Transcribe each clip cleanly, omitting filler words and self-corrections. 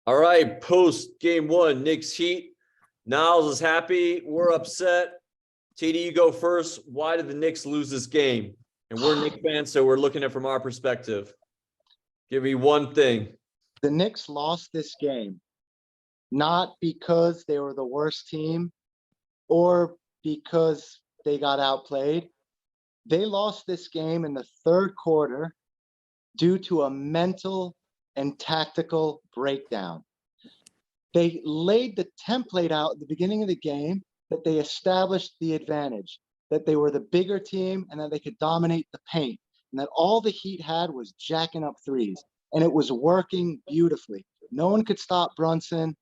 All right, post game one, Knicks Heat. Niles is happy. We're upset. Titi, you go first. Why did the Knicks lose this game? And we're Knicks fans, so we're looking at it from our perspective. Give me one thing. The Knicks lost this game not because they were the worst team or because they got outplayed. They lost this game in the third quarter due to a mental and tactical breakdown. They laid the template out at the beginning of the game that they established the advantage, that they were the bigger team and that they could dominate the paint, and that all the Heat had was jacking up threes, and it was working beautifully. No one could stop Brunson.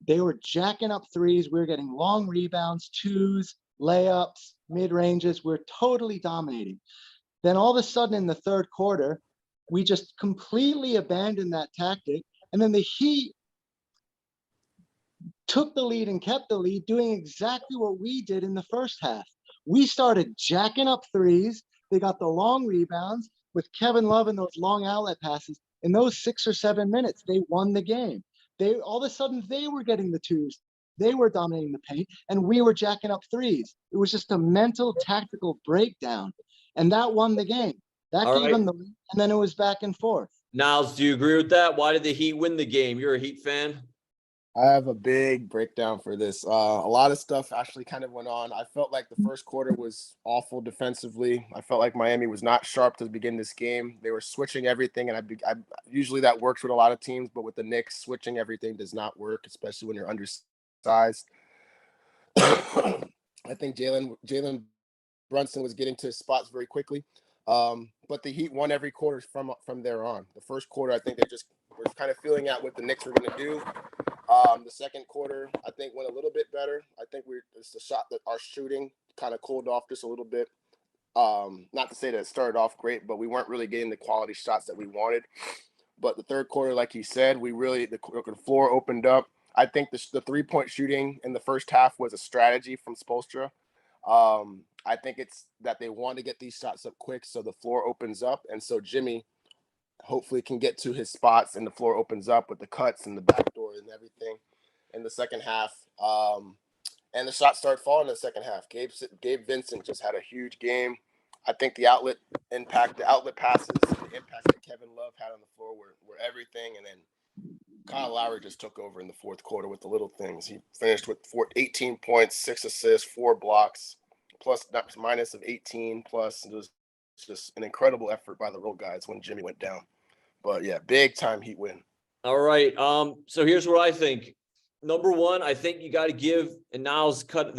They were jacking up threes. We were getting long rebounds, twos, layups, mid-ranges. We're totally dominating. Then all of a sudden in the third quarter, we just completely abandoned that tactic. And then the Heat took the lead and kept the lead, doing exactly what we did in the first half. We started jacking up threes. They got the long rebounds with Kevin Love and those long outlet passes. In those 6 or 7 minutes, they won the game. All of a sudden, they were getting the twos. They were dominating the paint, and we were jacking up threes. It was just a mental, tactical breakdown, and that won the game. That gave them the lead, and then it was back and forth. Niles, do you agree with that? Why did the Heat win the game? You're a Heat fan? I have a big breakdown for this. A lot of stuff actually kind of went on. I felt like the first quarter was awful defensively. I felt like Miami was not sharp to begin this game. They were switching everything, and I usually that works with a lot of teams, but with the Knicks, switching everything does not work, especially when you're undersized. I think Jalen Brunson was getting to his spots very quickly, but the Heat won every quarter from there on. The first quarter, I think they just were kind of feeling out what the Knicks were going to do. The second quarter, I think, went a little bit better. I think it's the shot that our shooting kind of cooled off just a little bit. Not to say that it started off great, but we weren't really getting the quality shots that we wanted. But the third quarter, like you said, the floor opened up. I think the three-point shooting in the first half was a strategy from Spoelstra. I think it's that they want to get these shots up quick so the floor opens up. And so Jimmy hopefully can get to his spots and the floor opens up with the cuts and the backdoor and everything in the second half. And the shots started falling in the second half. Gabe Vincent just had a huge game. I think the outlet passes, the impact that Kevin Love had on the floor were everything. And then Kyle Lowry just took over in the fourth quarter with the little things. He finished with 18 points, 6 assists, 4 blocks, minus of 18 plus. It was just an incredible effort by the road guys when Jimmy went down. But yeah, big time Heat win. All right. So here's what I think. Number one, I think you got to give, and Niles cut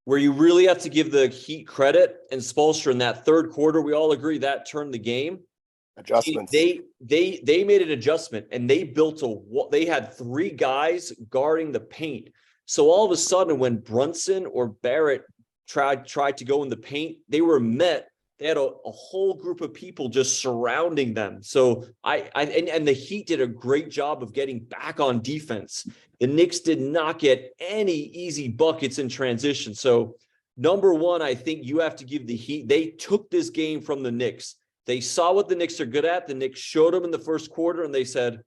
where you really have to give the Heat credit and Spoelstra in that third quarter. We all agree that turned the game. Adjustments. They made an adjustment and they built they had 3 guys guarding the paint. So all of a sudden when Brunson or Barrett tried to go in the paint, they were met. They had a whole group of people just surrounding them. So and the Heat did a great job of getting back on defense. The Knicks did not get any easy buckets in transition. So number one, I think you have to give the Heat. They took this game from the Knicks. They saw what the Knicks are good at. The Knicks showed them in the first quarter, and they said,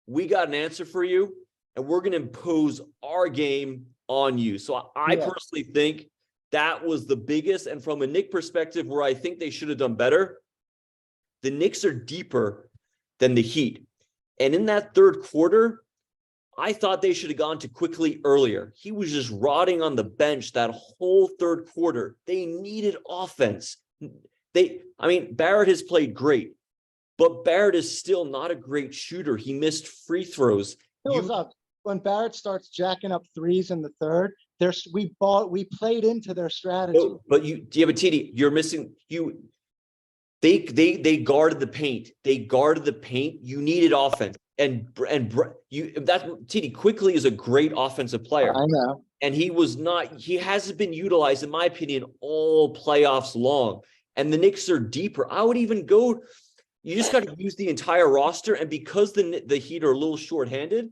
we got an answer for you, and we're going to impose our game on you. So I personally think that was the biggest. And from a Knicks perspective, where I think they should have done better, the Knicks are deeper than the Heat. And in that third quarter, I thought they should have gone to Quickly earlier. He was just rotting on the bench that whole third quarter. They needed offense. Barrett has played great, but Barrett is still not a great shooter. He missed free throws. When Barrett starts jacking up threes in the third, we played into their strategy. But Titi, you're missing They guarded the paint. You needed offense, and Titi Quickly is a great offensive player. I know, and he hasn't been utilized, in my opinion, all playoffs long. And the Knicks are deeper. I would even go. You just got to use the entire roster, and because the Heat are a little shorthanded,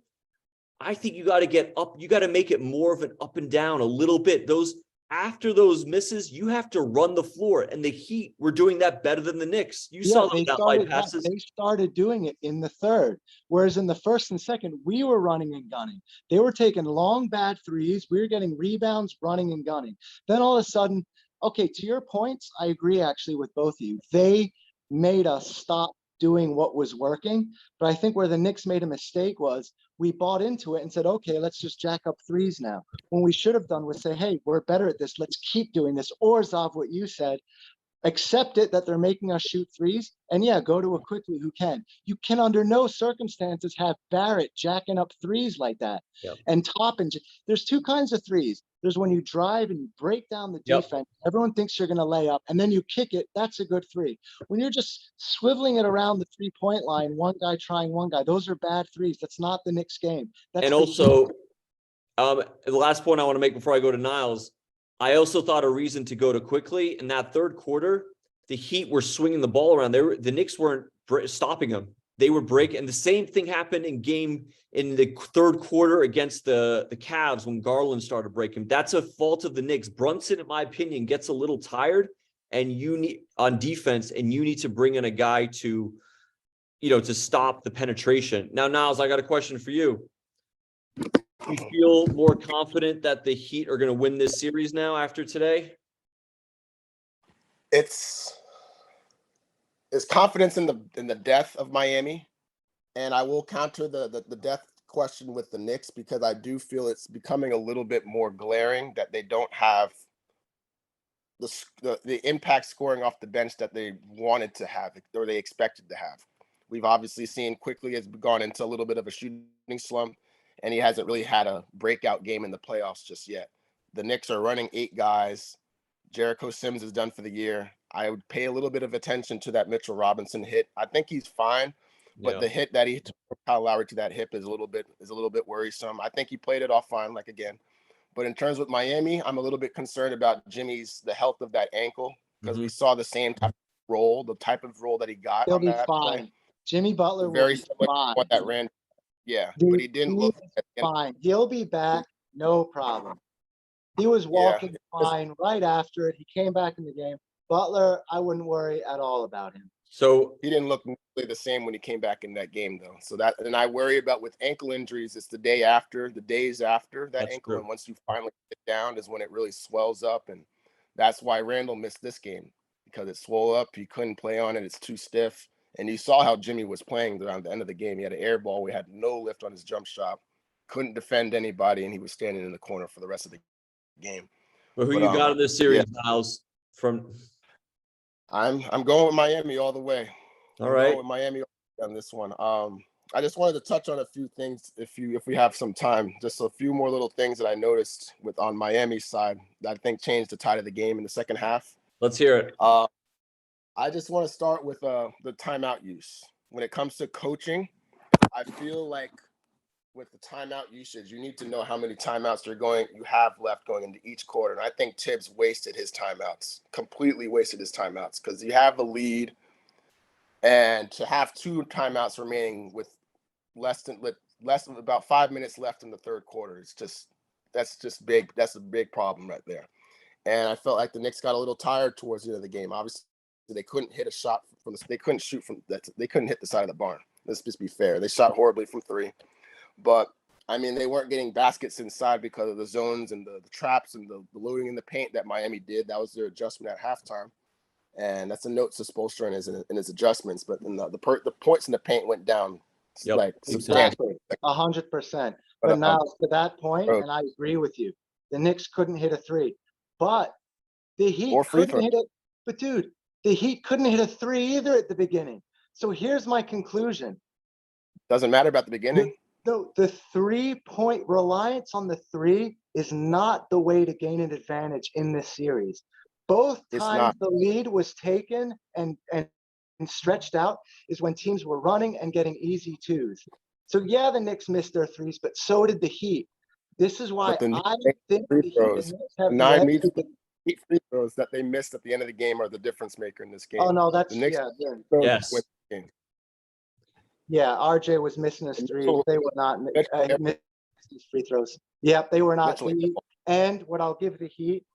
I think you got to get up. You got to make it more of an up and down a little bit. Those after those misses, you have to run the floor. And the Heat were doing that better than the Knicks. You saw those outline passes. They started doing it in the third, whereas in the first and second, we were running and gunning. They were taking long, bad threes. We were getting rebounds, running and gunning. Then all of a sudden, okay, to your points, I agree actually with both of you. They made us stop doing what was working. But I think where the Knicks made a mistake was we bought into it and said, okay, let's just jack up threes now. When we should have done was say, hey, we're better at this. Let's keep doing this. Or Zav, what you said, accept it that they're making us shoot threes, and yeah, go to a quickly who can. You can under no circumstances have Barrett jacking up threes like that. Yep. And there's two kinds of threes. There's when you drive and you break down the Yep. defense, everyone thinks you're going to lay up, and then you kick it, that's a good three. When you're just swiveling it around the 3-point line, one guy trying one guy, those are bad threes. That's not the Knicks game. That's And also, the last point I want to make before I go to Niles, I also thought a reason to go to quickly in that third quarter, the Heat were swinging the ball around. The Knicks weren't stopping them. They were breaking. And the same thing happened in the third quarter against the Cavs when Garland started breaking. That's a fault of the Knicks. Brunson, in my opinion, gets a little tired and you need on defense, and you need to bring in a guy to stop the penetration. Now, Niles, I got a question for you. You feel more confident that the Heat are going to win this series now after today? It's confidence in the depth of Miami, and I will counter the depth question with the Knicks because I do feel it's becoming a little bit more glaring that they don't have the impact scoring off the bench that they wanted to have or they expected to have. We've obviously seen quickly has gone into a little bit of a shooting slump, and he hasn't really had a breakout game in the playoffs just yet. The Knicks are running 8 guys. Jericho Sims is done for the year. I would pay a little bit of attention to that Mitchell Robinson hit. I think he's fine, but the hit that he took Kyle Lowry to that hip is a little bit worrisome. I think he played it off fine, like again. But in terms with Miami, I'm a little bit concerned about the health of that ankle, because we saw the same type of role that he got he'll on be that fine. play. Jimmy Butler Very will be similar fine. to what that ran. Yeah, Dude, but he didn't look fine. He'll be back, no problem. He was walking fine right after it. He came back in the game. Butler, I wouldn't worry at all about him. So he didn't look nearly the same when he came back in that game, though. So and I worry about with ankle injuries, it's the days after that ankle. True. And once you finally get down is when it really swells up. And that's why Randall missed this game, because it swelled up. He couldn't play on it. It's too stiff. And you saw how Jimmy was playing around the end of the game. He had an air ball. We had no lift on his jump shot. Couldn't defend anybody, and he was standing in the corner for the rest of the game. But you got in this series, Niles? I'm going with Miami all the way. All right. Going with Miami on this one. I just wanted to touch on a few things if we have some time. Just a few more little things that I noticed on Miami's side that I think changed the tide of the game in the second half. Let's hear it. I just want to start with the timeout use. When it comes to coaching, I feel like with the timeout usage, you need to know how many timeouts you have left going into each quarter. And I think Tibbs completely wasted his timeouts, because you have a lead, and to have 2 timeouts remaining with less than about 5 minutes left in the third quarter, that's big. That's a big problem right there. And I felt like the Knicks got a little tired towards the end of the game. Obviously, they couldn't hit a shot they couldn't shoot from that. They couldn't hit the side of the barn. Let's just be fair. They shot horribly from 3. But, I mean, they weren't getting baskets inside because of the zones and the traps and the loading in the paint that Miami did. That was their adjustment at halftime. And that's a note to Spoelstra in his adjustments. But the points in the paint went down substantially. 100%. But now, to that point, and I agree with you, the Knicks couldn't hit a 3. But the Heat couldn't hit it. But, dude, the Heat couldn't hit a 3 either at the beginning. So here's my conclusion. Doesn't matter about the beginning. The 3-point reliance on the 3 is not the way to gain an advantage in this series. Both times the lead was taken and stretched out is when teams were running and getting easy 2s. So yeah, the Knicks missed their 3s, but so did the Heat. This is why I think the Knicks have 9 Heat free throws that they missed at the end of the game are the difference maker in this game. Oh no, that's the Knicks. Yes. Yeah, RJ was missing his 3s. They were not missing his free throws. Yep, they were not. And what I'll give the Heat,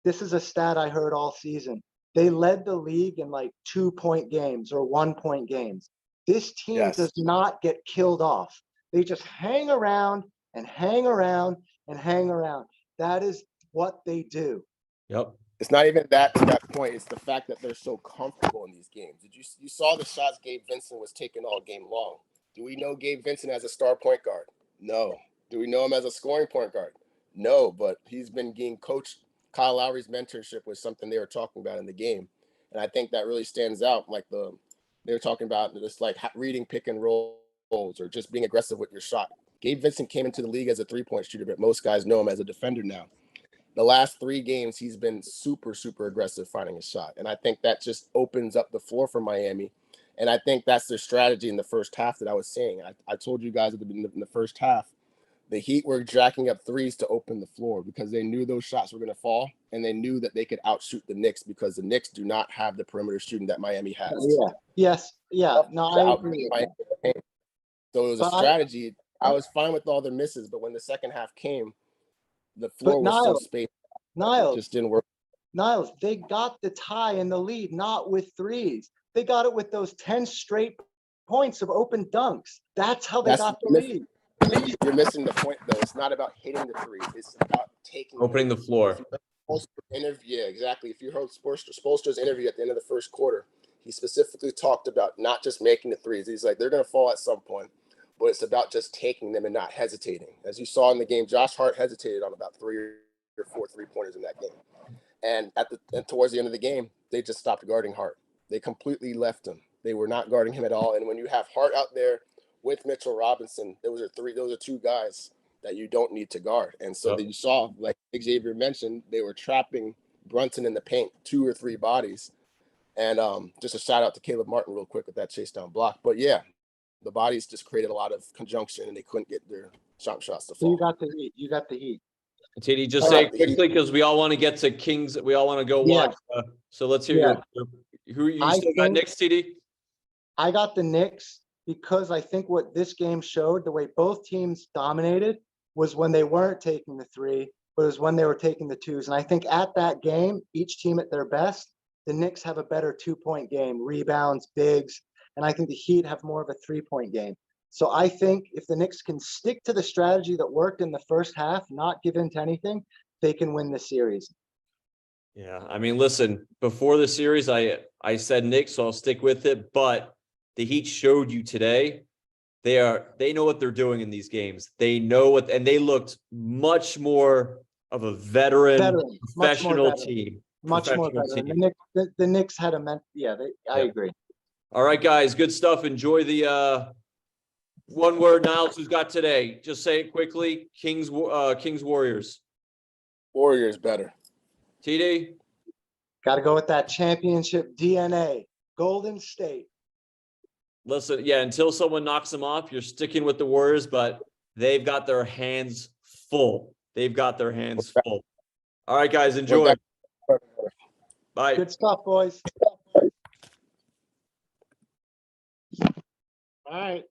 this is a stat I heard all season. They led the league in like 2-point games or 1-point games. This team Yes. does not get killed off. They just hang around and hang around and hang around. That is what they do. Yep. It's not even that to that point. It's the fact that they're so comfortable in these games. You saw the shots Gabe Vincent was taking all game long. Do we know Gabe Vincent as a star point guard? No. Do we know him as a scoring point guard? No, but he's been getting coached. Kyle Lowry's mentorship was something they were talking about in the game. And I think that really stands out. Like they were talking about just like reading pick and rolls or just being aggressive with your shot. Gabe Vincent came into the league as a 3-point shooter, but most guys know him as a defender now. The last 3 games, he's been super, super aggressive finding a shot. And I think that just opens up the floor for Miami. And I think that's their strategy in the first half that I was saying. I told you guys in the first half, the Heat were jacking up threes to open the floor because they knew those shots were going to fall, and they knew that they could outshoot the Knicks because the Knicks do not have the perimeter shooting that Miami has. Yeah. Yes. Yeah. No, I agree. So it was a strategy. I was fine with all their misses, but when the second half came, the floor was so spaced. Niles, it just didn't work. Niles, they got the tie in the lead, not with threes. They got it with those 10 straight points of open dunks. That's how they got the lead. You're missing the point, though. It's not about hitting the threes. It's about opening the floor. Yeah, exactly. If you heard Spoelstra's interview at the end of the first quarter, he specifically talked about not just making the threes. He's like, they're going to fall at some point, but it's about just taking them and not hesitating. As you saw in the game, Josh Hart hesitated on about 3 or 4 3-pointers in that game. And towards the end of the game, they just stopped guarding Hart. They completely left him. They were not guarding him at all. And when you have Hart out there with Mitchell Robinson, those are 2 guys that you don't need to guard. And so you saw, like Xavier mentioned, they were trapping Brunson in the paint, 2 or 3 bodies. And just a shout out to Caleb Martin real quick with that chase down block. But yeah, the bodies just created a lot of conjunction and they couldn't get their shots to fall. So you got the heat. Titi, just say quickly because we all want to get to Kings. We all want to go watch. So let's hear who you still got next, Titi? I got the Knicks because I think what this game showed, the way both teams dominated, was when they weren't taking the 3, but it was when they were taking the 2s. And I think at that game, each team at their best, the Knicks have a better 2-point game, rebounds, bigs, and I think the Heat have more of a 3-point game. So I think if the Knicks can stick to the strategy that worked in the first half, not give in to anything, they can win the series. Yeah, I mean, listen, before the series, I said Knicks, so I'll stick with it. But the Heat showed you today they know what they're doing in these games. They know what, and they looked much more of a veteran professional team. Much more veteran. The Knicks had a I agree. All right, guys, good stuff. Enjoy the one word Niles who's got today. Just say it quickly. Kings Warriors. Warriors better. TD. Got to go with that championship DNA. Golden State. Listen, until someone knocks them off, you're sticking with the Warriors, but they've got their hands full. All right, guys, enjoy. Bye. Good stuff, boys. All right.